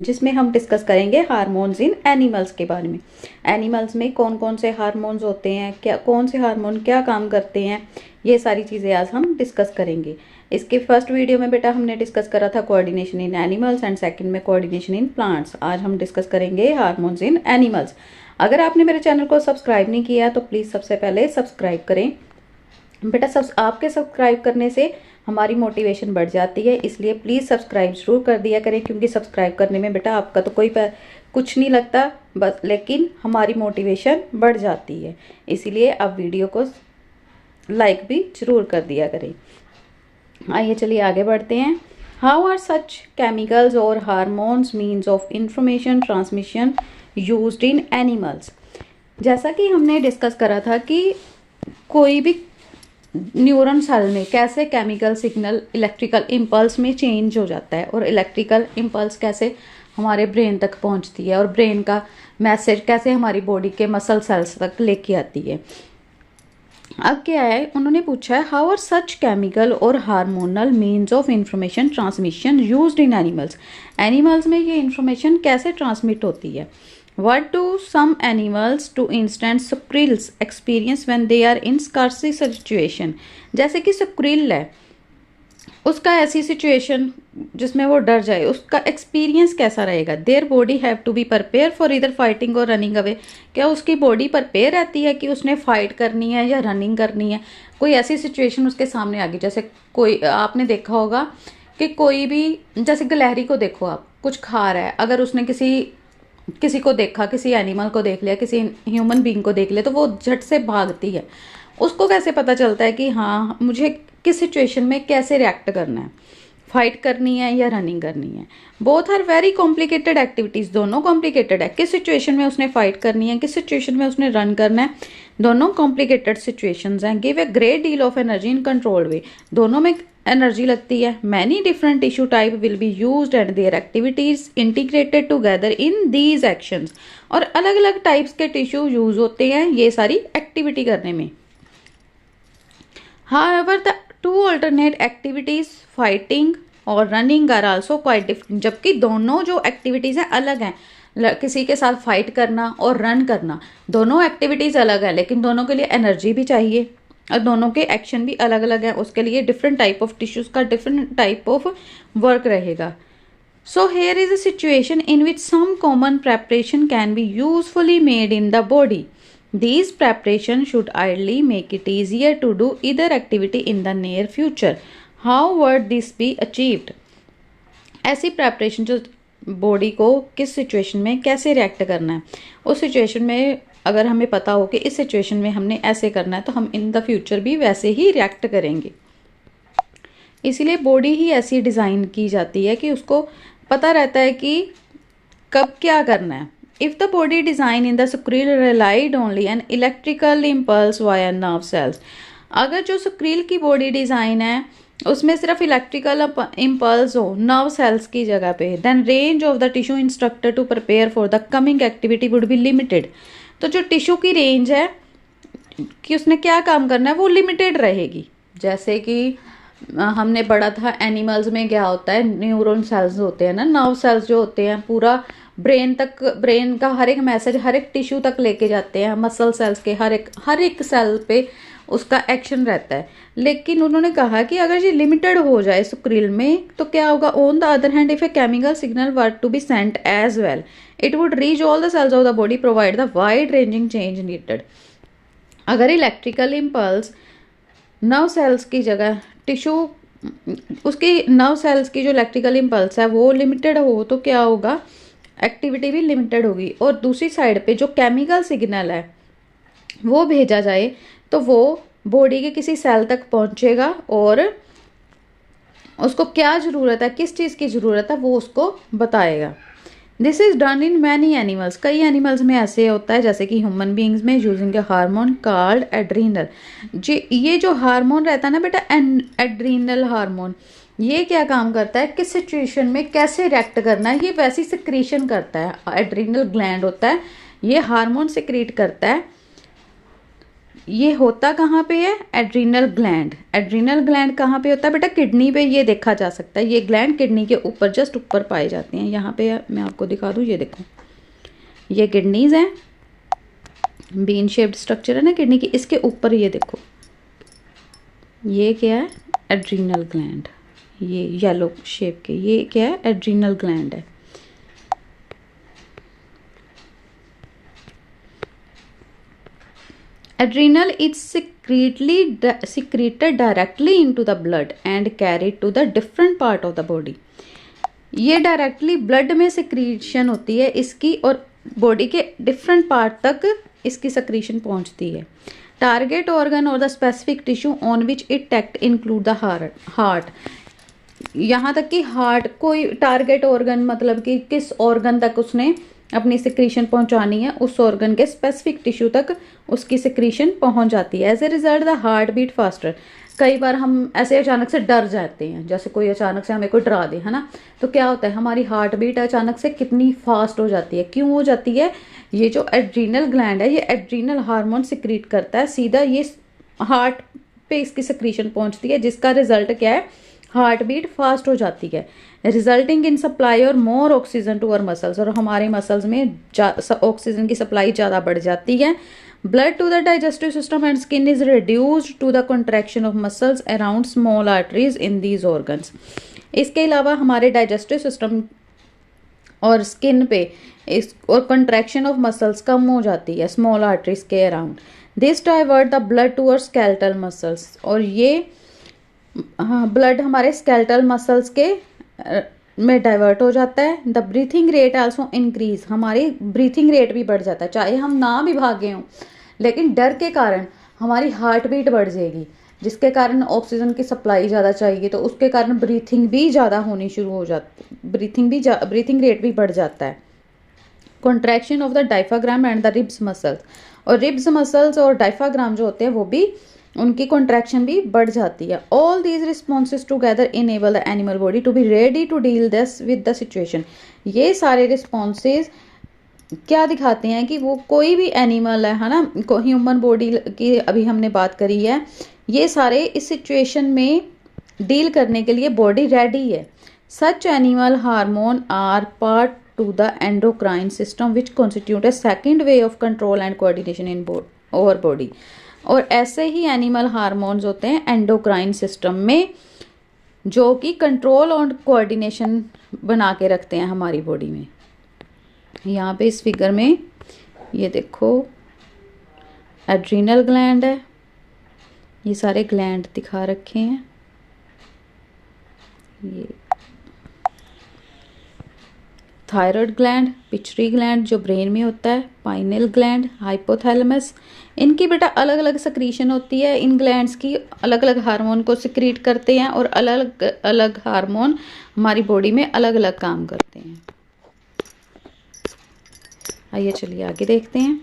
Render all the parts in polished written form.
जिसमें हम डिस्कस करेंगे हार्मोन्स इन एनिमल्स के बारे में। एनिमल्स में कौन कौन से हार्मोन्स होते हैं, क्या कौन से हार्मोन क्या काम करते हैं, ये सारी चीज़ें आज हम डिस्कस करेंगे। इसके फर्स्ट वीडियो में बेटा हमने डिस्कस करा था coordination in animals and second में कोऑर्डिनेशन इन प्लांट्स। आज हम डिस्कस करेंगे हार्मोन्स इन एनिमल्स। अगर आपने मेरे चैनल को सब्सक्राइब नहीं किया तो प्लीज़ सबसे पहले सब्सक्राइब करें बेटा। आपके सब्सक्राइब करने से हमारी मोटिवेशन बढ़ जाती है, इसलिए प्लीज़ सब्सक्राइब जरूर कर दिया करें, क्योंकि सब्सक्राइब करने में बेटा आपका तो कोई कुछ नहीं लगता बस, लेकिन हमारी मोटिवेशन बढ़ जाती है। इसीलिए आप वीडियो को लाइक भी जरूर कर दिया करें। आइए चलिए आगे बढ़ते हैं। हाउ आर सच केमिकल्स और hormones means of information transmission used in animals. जैसा कि हमने डिस्कस करा था कि कोई भी न्यूरॉन सेल में कैसे केमिकल सिग्नल इलेक्ट्रिकल इम्पल्स में चेंज हो जाता है और इलेक्ट्रिकल इम्पल्स कैसे हमारे ब्रेन तक पहुंचती है और ब्रेन का मैसेज कैसे हमारी बॉडी के मसल सेल्स तक लेके आती है। अब क्या है, उन्होंने पूछा है हाउ आर सच केमिकल और hormonal means of information transmission used in animals. Animals में ये इंफॉर्मेशन कैसे ट्रांसमिट होती है। What do some animals, to instance squirrels, experience when they are in scarcity situation? जैसे कि स्क्विरल है, उसका ऐसी सिचुएशन जिसमें वो डर जाए, उसका एक्सपीरियंस कैसा रहेगा। Their body have to be prepare for either fighting और रनिंग अवे। क्या उसकी बॉडी प्रिपेयर रहती है कि उसने फाइट करनी है या रनिंग करनी है। कोई ऐसी सिचुएशन उसके सामने आ गई, जैसे कोई आपने देखा होगा कि कोई भी, जैसे गिलहरी को देखो आप, कुछ खा रहा है, अगर उसने किसी को देखा, किसी एनिमल को देख लिया, किसी ह्यूमन बीइंग को देख लिया, तो वो झट से भागती है। उसको कैसे पता चलता है कि हाँ मुझे किस सिचुएशन में कैसे रिएक्ट करना है, फाइट करनी है या रनिंग करनी है। Both are very complicated activities, दोनों कॉम्प्लिकेटेड है। किस सिचुएशन में उसने फाइट करनी है, किस सिचुएशन में उसने रन करना है, दोनों कॉम्प्लिकेटेड सिचुएशंस हैं। Give a great deal of energy in controlled way, दोनों में एनर्जी लगती है। Many different tissue type will be used and their activities integrated together in these actions. और अलग अलग टाइप्स के टिश्यू यूज होते हैं ये सारी एक्टिविटी करने में। However, the two alternate activities, fighting और running are also quite different. जबकि दोनों जो एक्टिविटीज हैं अलग हैं। किसी के साथ फाइट करना और रन करना, दोनों एक्टिविटीज अलग है, लेकिन दोनों के लिए एनर्जी भी चाहिए और दोनों के एक्शन भी अलग अलग है। उसके लिए डिफरेंट टाइप ऑफ टिश्यूज का डिफरेंट टाइप ऑफ वर्क रहेगा। So here is a situation in which some common preparation can be usefully made in the body. These preparation should ideally make it easier to do either activity in the near future. How would this be achieved? ऐसी preparation जो body को किस situation में कैसे react करना है, उस situation में अगर हमें पता हो कि इस सिचुएशन में हमने ऐसे करना है तो हम इन द फ्यूचर भी वैसे ही रिएक्ट करेंगे। इसीलिए बॉडी ही ऐसी डिज़ाइन की जाती है कि उसको पता रहता है कि कब क्या करना है। If the body design in the squirrel relied only on electrical impulse via nerve cells, अगर जो स्क्रिल की बॉडी डिज़ाइन है उसमें सिर्फ इलेक्ट्रिकल इम्पल्स हो नर्व सेल्स की जगह पे, then range of the tissue instructor to prepare for the coming activity would be limited. तो जो टिश्यू की रेंज है कि उसने क्या काम करना है वो लिमिटेड रहेगी। जैसे कि हमने पढ़ा था एनिमल्स में क्या होता है, न्यूरॉन सेल्स होते हैं ना, नर्व सेल्स जो होते हैं पूरा ब्रेन तक, ब्रेन का हर एक मैसेज हर एक टिश्यू तक लेके जाते हैं। मसल सेल्स के हर एक सेल पे उसका एक्शन रहता है। लेकिन उन्होंने कहा कि अगर ये लिमिटेड हो जाए स्क्रिल में तो क्या होगा। On the other hand, if a chemical signal were to be sent as well, it would reach all the cells of the body, provide the wide ranging change needed. अगर electrical impulse nerve cells की जगह tissue, उसकी nerve cells की जो electrical impulse है वो limited हो तो क्या होगा, एक्टिविटी भी लिमिटेड होगी। और दूसरी साइड पे जो केमिकल सिग्नल है वो भेजा जाए तो वो बॉडी के किसी सेल तक पहुंचेगा और उसको क्या ज़रूरत है, किस चीज़ की ज़रूरत है वो उसको बताएगा। This is done in many animals, कई एनिमल्स में ऐसे होता है, जैसे कि ह्यूमन बींग्स में यूजिंग ए हार्मोन कॉल्ड एड्रीनल। ये जो हार्मोन रहता है ना बेटा, एड्रीनल हार्मोन, ये क्या काम करता है, किस सिचुएशन में कैसे रिएक्ट करना है, ये वैसी सिक्रीशन करता है। एड्रीनल ग्लैंड होता है, ये हार्मोन सिक्रीट करता है ये होता कहाँ पे है? Adrenal gland. एड्रीनल ग्लैंड कहाँ पे होता है बेटा? किडनी पे ये देखा जा सकता है। ये ग्लैंड किडनी के ऊपर, जस्ट ऊपर पाए जाते हैं। यहाँ पे मैं आपको दिखा दूँ, ये देखो, ये किडनीज हैं, बीन शेप्ड स्ट्रक्चर है ना किडनी की, इसके ऊपर ये देखो, ये क्या है? Adrenal gland. ये येलो शेप के, ये क्या है? एड्रीनल ग्लैंड है। Adrenal is secreted directly into the blood and carried to the different part of the body. ये डायरेक्टली ब्लड में सिक्रीशन होती है इसकी, और बॉडी के डिफरेंट पार्ट तक इसकी सिक्रीशन पहुंचती है। टारगेट ऑर्गन और the specific tissue on which it act include the heart. यहाँ तक कि हार्ट, कोई टारगेट ऑर्गन मतलब कि किस ऑर्गन तक उसने अपनी सिक्रीशन पहुंचानी है, उस ऑर्गन के स्पेसिफिक टिश्यू तक उसकी सिक्रीशन पहुंच जाती है। As a result the heart beat faster. कई बार हम ऐसे अचानक से डर जाते हैं, जैसे कोई अचानक से हमें कोई डरा दे, है ना, तो क्या होता है? हमारी हार्ट बीट अचानक से कितनी फास्ट हो जाती है। क्यों हो जाती है? ये जो एड्रीनल ग्लैंड है, ये एड्रीनल हार्मोन सिक्रीट करता है, सीधा ये हार्ट पे इसकी सिक्रीशन पहुंचती है, जिसका रिजल्ट क्या है? हार्ट बीट फास्ट हो जाती है, रिजल्टिंग इन सप्लाई और more oxygen to our muscles. और हमारे मसल्स में ऑक्सीजन की सप्लाई ज़्यादा बढ़ जाती है। Blood to the digestive system and skin is reduced to the contraction of muscles around small arteries in these organs. इसके अलावा हमारे डाइजेस्टिव सिस्टम और स्किन पे और कंट्रैक्शन ऑफ मसल्स कम हो जाती है स्मॉल आर्टरीज के around. This divert the blood toward skeletal muscles. और ये ब्लड हमारे स्केलेटल मसल्स के में डाइवर्ट हो जाता है। The breathing rate also increase. हमारी ब्रीथिंग रेट भी बढ़ जाता है, चाहे हम ना भी भागे हों, लेकिन डर के कारण हमारी हार्ट बीट बढ़ जाएगी, जिसके कारण ऑक्सीजन की सप्लाई ज़्यादा चाहिए, तो उसके कारण ब्रीथिंग भी ज़्यादा होनी शुरू हो जाती, ब्रीथिंग रेट भी बढ़ जाता है। Contraction of the diaphragm and the ribs muscles. और रिब्स मसल्स और डायफ्राग्राम जो होते हैं वो भी, उनकी कॉन्ट्रैक्शन भी बढ़ जाती है। All these responses together enable the animal body to be ready to deal this with the situation. ये सारे रिस्पॉन्सेज क्या दिखाते हैं कि वो कोई भी एनिमल है ना, ह्यूमन बॉडी की अभी हमने बात करी है, ये सारे इस सिचुएशन में डील करने के लिए बॉडी रेडी है। Such animal hormone are part to the endocrine system which constitute a second way of control and coordination in our body. और ऐसे ही एनिमल हार्मोन्स होते हैं एंडोक्राइन सिस्टम में, जो कि कंट्रोल और कोऑर्डिनेशन बना के रखते हैं हमारी बॉडी में। यहाँ पे इस फिगर में ये देखो, एड्रीनल ग्लैंड है, ये सारे ग्लैंड दिखा रखे हैं। ये थायराइड ग्लैंड, पिट्यूटरी ग्लैंड जो ब्रेन में होता है, पाइनल ग्लैंड, हाइपोथैलेमस, इनकी बेटा अलग अलग सिक्रीशन होती है। इन ग्लैंड्स की अलग अलग हार्मोन को सिक्रीट करते हैं, और अलग अलग हार्मोन हमारी बॉडी में अलग अलग काम करते हैं। आइए चलिए आगे देखते हैं।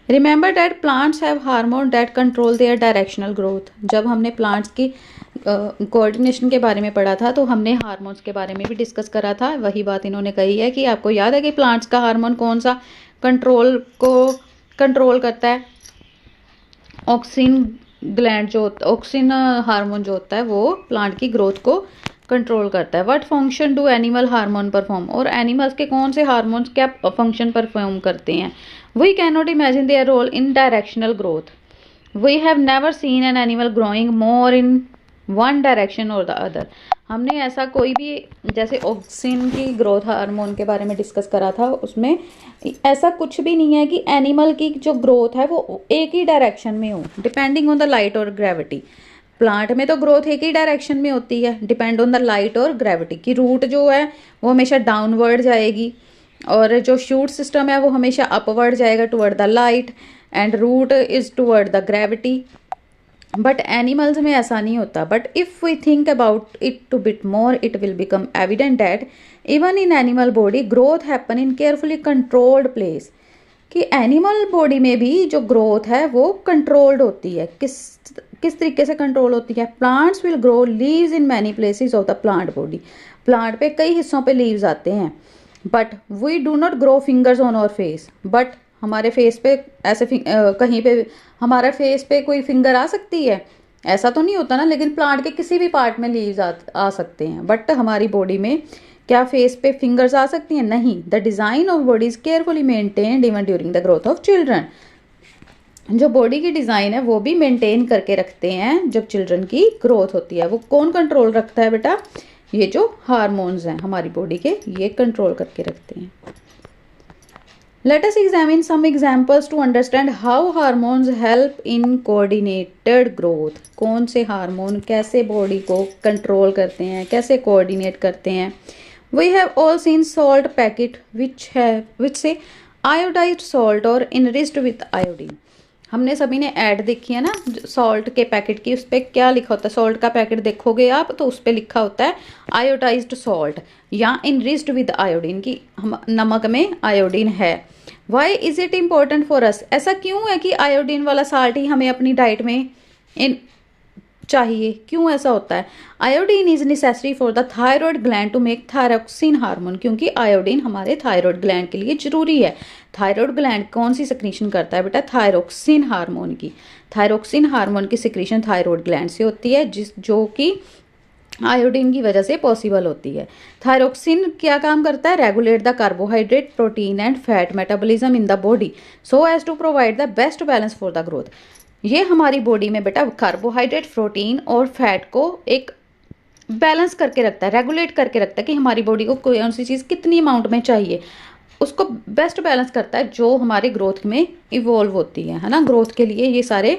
Remember that plants have hormone that control their directional growth. जब हमने प्लांट्स की कोऑर्डिनेशन के बारे में पढ़ा था, तो हमने हार्मोन्स के बारे में भी डिस्कस करा था। वही बात इन्होंने कही है कि आपको याद है कि प्लांट्स का हार्मोन कौन सा कंट्रोल को कंट्रोल करता है? ऑक्सिन ग्लैंड जो ऑक्सिन हार्मोन जो होता है वो प्लांट की ग्रोथ को कंट्रोल करता है। What function do animal hormone perform? और एनिमल्स के कौन से हार्मोन्स क्या फंक्शन परफॉर्म करते हैं? We can not imagine their role in directional growth. We have never seen an animal growing more in one direction or the other. हमने ऐसा कोई भी, जैसे ऑक्सिन की ग्रोथ हार्मोन के बारे में डिस्कस करा था, उसमें ऐसा कुछ भी नहीं है कि एनिमल की जो ग्रोथ है वो एक ही डायरेक्शन में हो, डिपेंडिंग ऑन द लाइट और ग्रेविटी। प्लांट में तो ग्रोथ एक ही डायरेक्शन में होती है, डिपेंड ऑन द लाइट और ग्रेविटी। की रूट जो है वो हमेशा डाउनवर्ड जाएगी, और जो शूट सिस्टम है वो हमेशा अपवर्ड जाएगा toward the light, and root is toward the gravity. But animals में ऐसा नहीं होता। But if we think about it to bit more, it will become evident that even in animal body growth happen in carefully controlled place. कि animal body में भी जो growth है वो कंट्रोल्ड होती है। किस तरीके से कंट्रोल होती है? Plants will grow leaves in many places of the plant body. Plant पे कई हिस्सों पे लीव्स आते हैं। But we do not grow fingers on our face, but हमारे फेस पे ऐसे कहीं पे हमारे फेस पे कोई फिंगर आ सकती है, ऐसा तो नहीं होता ना। लेकिन प्लांट के किसी भी पार्ट में लीव्स आ सकते हैं, बट हमारी बॉडी में क्या फेस पे फिंगर्स आ सकती हैं? नहीं। The design of body is carefully maintained even during the growth of children. जो बॉडी की डिज़ाइन है वो भी मेंटेन करके रखते हैं जब चिल्ड्रन की ग्रोथ होती है। वो कौन कंट्रोल रखता है बेटा? ये जो हार्मोन्स हैं हमारी बॉडी के, ये कंट्रोल करके रखते हैं। Let us examine some examples to understand how hormones help in coordinated growth. कौन से हार्मोन कैसे बॉडी को कंट्रोल करते हैं, कैसे कोऑर्डिनेट करते हैं। We have all seen salt packet which say iodised salt और इनरिच्ड विथ आयोडीन। हमने सभी ने ऐड देखी है ना सॉल्ट के पैकेट की, उस पर क्या लिखा होता है? सॉल्ट का पैकेट देखोगे आप तो उस पर लिखा होता है आयोडाइज्ड सॉल्ट या इनरिच्ड विद आयोडीन, की हम नमक में आयोडीन है। Why is it important for us? ऐसा क्यों है कि आयोडीन वाला साल्ट ही हमें अपनी डाइट में इन चाहिए? क्यों ऐसा होता है? Iodine is necessary for the thyroid gland to make thyroxin hormone, क्योंकि आयोडीन हमारे थायराइड ग्लैंड के लिए जरूरी है। थायराइड ग्लैंड कौन सी सिक्रीशन करता है बेटा? थायरोक्सिन हार्मोन की। थायरोक्सिन हार्मोन की सिक्रीशन थायराइड ग्लैंड से होती है, जो कि आयोडीन की वजह से पॉसिबल होती है। थायरोक्सिन क्या काम करता है? Regulate the carbohydrate, protein and fat metabolism in the body so as to provide the best balance for the growth. ये हमारी बॉडी में बेटा कार्बोहाइड्रेट, प्रोटीन और फैट को एक बैलेंस करके रखता है, रेगुलेट करके रखता है कि हमारी बॉडी को कौन सी चीज़ कितनी अमाउंट में चाहिए, उसको बेस्ट बैलेंस करता है जो हमारे ग्रोथ में इवॉल्व होती है ना। ग्रोथ के लिए ये सारे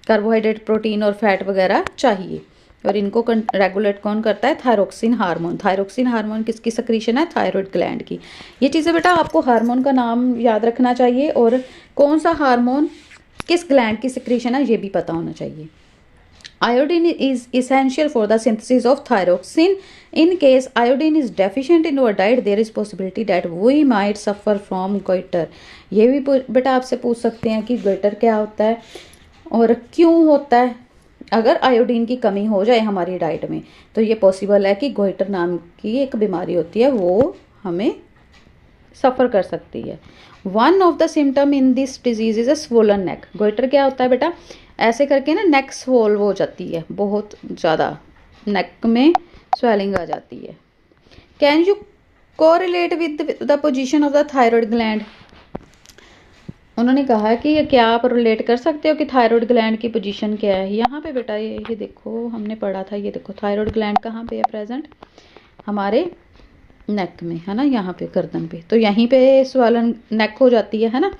कार्बोहाइड्रेट, प्रोटीन और फैट वगैरह चाहिए, और इनको रेगुलेट कौन करता है? Thyroxine hormone. थायरोक्सिन हार्मोन किसकी सक्रीशन है? थायराइड ग्लैंड की। ये चीज़ें बेटा आपको हार्मोन का नाम याद रखना चाहिए, और कौन सा हार्मोन किस ग्लैंड की सिक्रीशन है ये भी पता होना चाहिए। Iodine is essential for the synthesis of thyroxine. In case iodine is deficient in our diet, there is possibility that we might suffer from goiter. ये भी बेटा आपसे पूछ सकते हैं कि goiter क्या होता है और क्यों होता है। अगर आयोडीन की कमी हो जाए हमारी डाइट में तो ये पॉसिबल है कि गोइटर नाम की एक बीमारी होती है, वो हमें सफ़र कर सकती है। One of the symptom in this disease is a swollen neck. Goitre क्या होता है बेटा? ऐसे करके ना नेक स्वोल्व हो जाती है, बहुत ज़्यादा नेक में स्वेलिंग आ जाती है। Can you correlate with the position of the thyroid gland? उन्होंने कहा कि ये क्या आप रिलेट कर सकते हो कि थायराइड ग्लैंड की पोजीशन क्या है? यहाँ पे बेटा ये देखो, हमने पढ़ा था, ये देखो थायराइड ग्लैंड कहाँ पे है प्रेजेंट? हमारे नेक में है ना, यहाँ पे गर्दन पे। तो यहीं पे स्वलन नेक हो जाती है ना,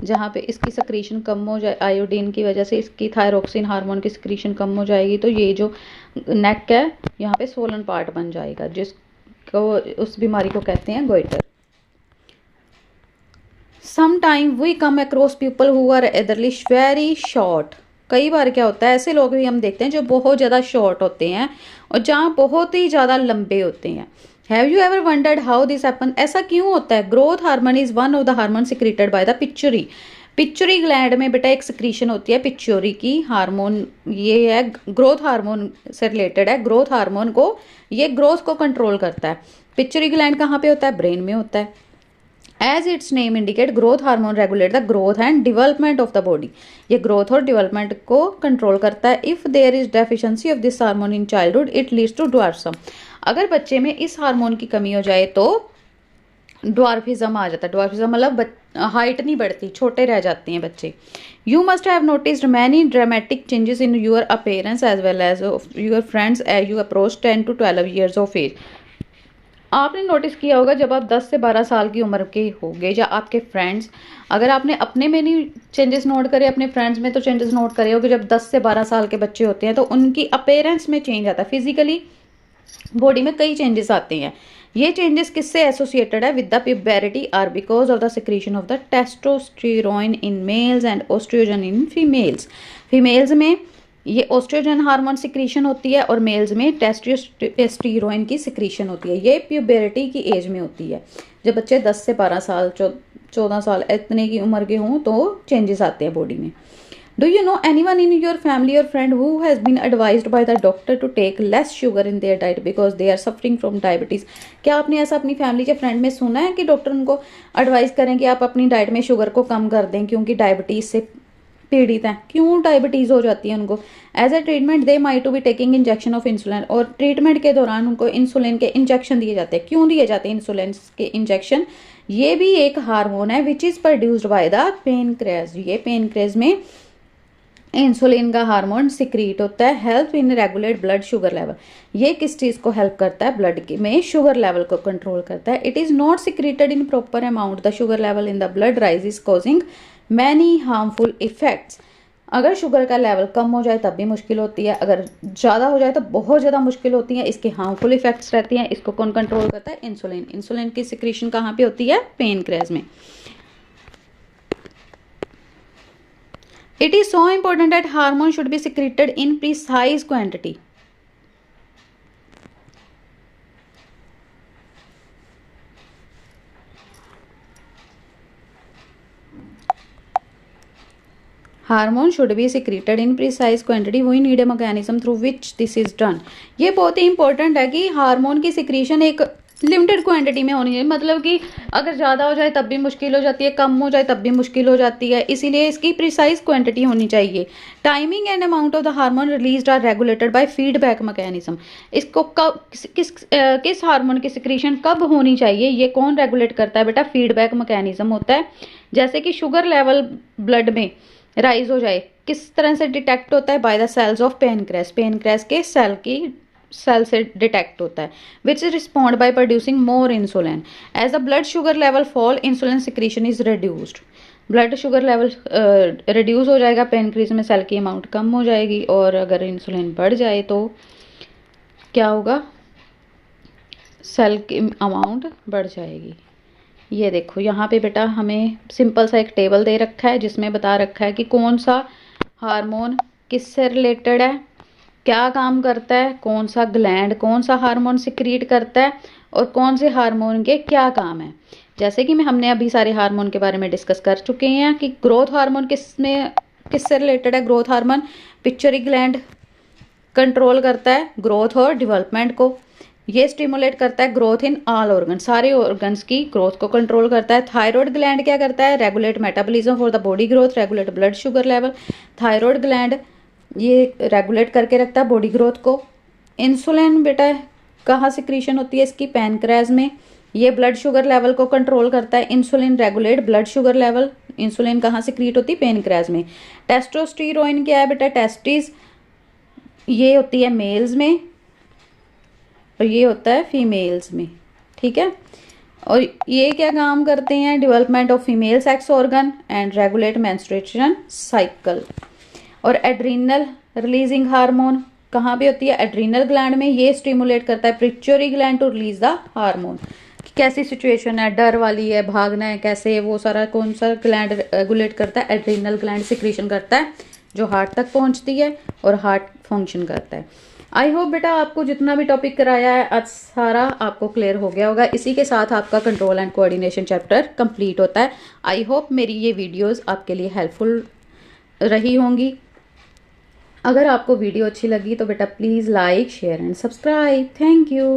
जहाँ पे इसकी सक्रीशन कम हो जाए आयोडीन की वजह से, इसकी थायरोक्सिन हार्मोन की सक्रीशन कम हो जाएगी, तो ये जो नेक है यहाँ पे स्वोलन पार्ट बन जाएगा, जिसको उस बीमारी को कहते हैं goitre. Sometime we come across people who are either very short. कई बार क्या होता है, ऐसे लोग भी हम देखते हैं जो बहुत ज़्यादा शॉर्ट होते हैं और जहाँ बहुत ही ज़्यादा लंबे होते हैं। Have you ever wondered how this happen? ऐसा क्यों होता है? Growth hormone is one of the hormone secreted by the pituitary. Pituitary gland में बेटा एक सिक्रीशन होती है पिट्यूटरी की हार्मोन, ये है ग्रोथ हार्मोन से रिलेटेड है। ग्रोथ हार्मोन को, ये ग्रोथ को कंट्रोल करता है। पिट्यूटरी ग्लैंड कहाँ पे होता है? ब्रेन में होता है। As its name indicate, growth hormone regulate the growth and development of the body. ये ग्रोथ और डेवलपमेंट को कंट्रोल करता है। If there is deficiency of this hormone in childhood it leads to dwarfism. अगर बच्चे में इस हार्मोन की कमी हो जाए तो ड्वार्फिज्म आ जाता है। ड्वार्फिज्म मतलब हाइट नहीं बढ़ती, छोटे रह जाते हैं बच्चे। You must have noticed many dramatic changes in your appearance as well as your friends as you approach 10 to 12 years of age. आपने नोटिस किया होगा जब आप 10 से 12 साल की उम्र के होंगे, या आपके फ्रेंड्स, अगर आपने अपने में नहीं चेंजेस नोट करे, अपने फ्रेंड्स में तो चेंजेस नोट करे होगे। जब 10 से 12 साल के बच्चे होते हैं तो उनकी अपीयरेंस में चेंज आता है, फिजिकली बॉडी में कई चेंजेस आते हैं। ये चेंजेस किससे एसोसिएटेड है? With the puberty are because of the secretion of the testosterone in males and oestrogen in females. Females में ये ओस्ट्रोजन हार्मोन सिक्रीशन होती है और मेल्स में टेस्टोस्टेरोन की सिक्रीशन होती है। ये प्यूबरिटी की एज में होती है। जब बच्चे 10 से 12 साल 14 साल इतने की उम्र के हों तो चेंजेस आते हैं बॉडी में। Do you know anyone in your family और friend who has been advised by the doctor to take less sugar in their diet because they are suffering from diabetes? क्या आपने ऐसा अपनी फैमिली के friend में सुना है कि डॉक्टर उनको एडवाइस करें कि आप अपनी डाइट में शुगर को कम कर दें क्योंकि डायबिटीज़ से पीड़ित हैं? क्यों डायबिटीज़ हो जाती है उनको? As a treatment they might to be taking injection of insulin, और ट्रीटमेंट के दौरान उनको इंसुलिन के इंजेक्शन दिए जाते हैं। क्यों दिए जाते हैं इंसुलिन के इंजेक्शन? ये भी एक हार्मोन है which is produced by the pancreas. ये पेनक्रियाज में इंसुलिन का हार्मोन सिक्रीट होता है। Help in regulate blood sugar level. ये किस चीज़ को हेल्प करता है? ब्लड में शुगर लेवल को कंट्रोल करता है। It is not secreted in proper amount, the sugar level in the blood rise causing many harmful effects. अगर शुगर का लेवल कम हो जाए तब भी मुश्किल होती है, अगर ज़्यादा हो जाए तो बहुत ज़्यादा मुश्किल होती है। इसके हार्मफुल इफेक्ट्स रहती हैं। इसको कौन कंट्रोल करता है? इंसुलिन। इंसुलिन की सिक्रीशन कहाँ पे होती है? पेनक्रियाज में। It is so important that hormone should be secreted in precise quantity. Hormone should be secreted in precise quantity. We need a mechanism through which this is done. ये बहुत ही important है कि hormone की secretion एक limited quantity में होनी चाहिए। मतलब कि अगर ज़्यादा हो जाए तब भी मुश्किल हो जाती है, कम हो जाए तब भी मुश्किल हो जाती है, इसीलिए इसकी प्रिसाइज क्वांटिटी होनी चाहिए। Timing and amount of the hormone released are regulated by feedback mechanism. इसको कब किस हार्मोन की सिक्रीशन कब होनी चाहिए, ये कौन रेगुलेट करता है बेटा? फीडबैक मैकेनिज्म होता है। जैसे कि शुगर लेवल ब्लड में राइज हो जाए, किस तरह से डिटेक्ट होता है? By the cells of pancreas. Pancreas के सेल से डिटेक्ट होता है। Which respond by producing more insulin. As the blood sugar level fall, insulin secretion is reduced. Blood sugar level reduce हो जाएगा, पेनक्रियास में सेल की अमाउंट कम हो जाएगी, और अगर इंसुलिन बढ़ जाए तो क्या होगा? सेल की अमाउंट बढ़ जाएगी। ये देखो यहाँ पे बेटा हमें सिंपल सा एक टेबल दे रखा है जिसमें बता रखा है कि कौन सा हार्मोन किससे रिलेटेड है, क्या काम करता है, कौन सा ग्लैंड कौन सा हार्मोन सिक्रीट करता है, और कौन से हार्मोन के क्या काम है। जैसे कि हमने अभी सारे हार्मोन के बारे में डिस्कस कर चुके हैं कि ग्रोथ हार्मोन किससे रिलेटेड है। Growth hormone pituitary gland control करता है ग्रोथ और डेवलपमेंट को। ये स्टिमुलेट करता है ग्रोथ इन ऑल ऑर्गन, सारे ऑर्गन्स की ग्रोथ को कंट्रोल करता है। थायराइड ग्लैंड क्या करता है? Regulate metabolism for the body growth, regulate blood sugar level. Thyroid gland ये रेगुलेट करके रखता है बॉडी ग्रोथ को। इंसुलिन बेटा कहाँ सिक्रीशन होती है इसकी? पैनक्रियाज में। ये ब्लड शुगर लेवल को कंट्रोल करता है। Insulin regulate blood sugar level. Insulin कहाँ सिक्रीट होती है? पेनक्रियाज में। टेस्टोस्टेरोन क्या है बेटा? टेस्टिस ये होती है मेल्स में और ये होता है फीमेल्स में, ठीक है। और ये क्या काम करते हैं? Development of female sex organ and regulate menstruation cycle. और एड्रीनल रिलीजिंग हार्मोन कहाँ पे होती है? एड्रीनल ग्लैंड में। ये स्टिमुलेट करता है pituitary gland to release the hormone. कैसी सिचुएशन है, डर वाली है, भागना है, कैसे, वो सारा कौन सा ग्लैंड रेगुलेट करता है? एड्रीनल ग्लैंड सिक्रीशन करता है जो हार्ट तक पहुंचती है और हार्ट फंक्शन करता है। आई होप बेटा आपको जितना भी टॉपिक कराया है आज सारा आपको क्लियर हो गया होगा। इसी के साथ आपका control and coordination chapter complete होता है। आई होप मेरी ये वीडियोस आपके लिए हेल्पफुल रही होंगी। अगर आपको वीडियो अच्छी लगी तो बेटा please like share and subscribe. Thank you.